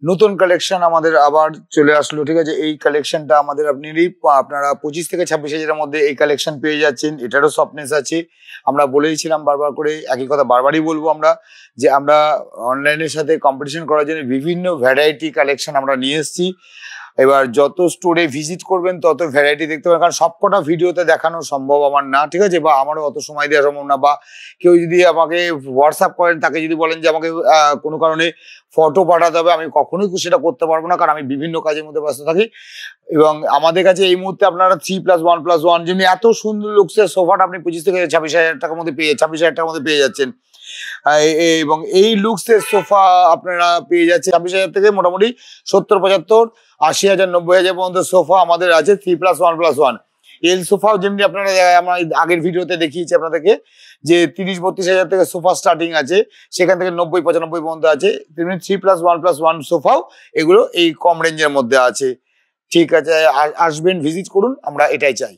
নতুন কালেকশন আমাদের আবার চলে আসলো, ঠিক আছে। এই কালেকশনটা আমাদের আপনারা 25 থেকে 26,000-এর মধ্যে এই কালেকশন পেয়ে যাচ্ছেন। এটারও সফটনেস আছে। আমরা বলেইছিলাম বারবার করে, একই কথা বারবারই বলবো আমরা, যে আমরা অনলাইনের সাথে কম্পিটিশন করার জন্য বিভিন্ন ভ্যারাইটি কালেকশন আমরা নিয়ে এসেছি। এবার যত স্টোরে ভিজিট করবেন তত ভ্যারাইটি দেখতে পাবেন, কারণ সবকটা ভিডিওতে দেখানো সম্ভব আমার না, ঠিক আছে, বা আমারও অত সময় দেওয়া সম্ভব না। বা কেউ যদি আমাকে হোয়াটসঅ্যাপ করেন, তাকে যদি বলেন যে আমাকে কোনো কারণে ফটো পাঠাতে হবে, আমি কখনোই সেটা করতে পারবো না, কারণ আমি বিভিন্ন কাজের মধ্যে ব্যস্ত থাকি। এবং আমাদের কাছে এই মুহূর্তে আপনারা 3+1+1 যেমনি এত সুন্দর লুকসের সোফাটা আপনি 25 থেকে 26,000 টাকার মধ্যে 26,000 টাকার মধ্যে পেয়ে যাচ্ছেন। এবং এই লুকসের সোফা আপনারা পেয়ে যাচ্ছেন 26,000 থেকে মোটামুটি 70, 75, 80,000, 90,000 পর্যন্ত সোফা আমাদের আছে 3+1+1। এল সোফাও যেমনি আপনারা আমরা আগের ভিডিওতে দেখিয়েছি আপনাদেরকে, যে 30-32,000 থেকে সোফা স্টার্টিং আছে, সেখান থেকে 90-95 পর্যন্ত আছে। তেমনি 3+1+1 সোফাও এগুলো এই কম রেঞ্জের মধ্যে আছে। ঠিক আছে, আসবেন, ভিজিট করুন, আমরা এটাই চাই।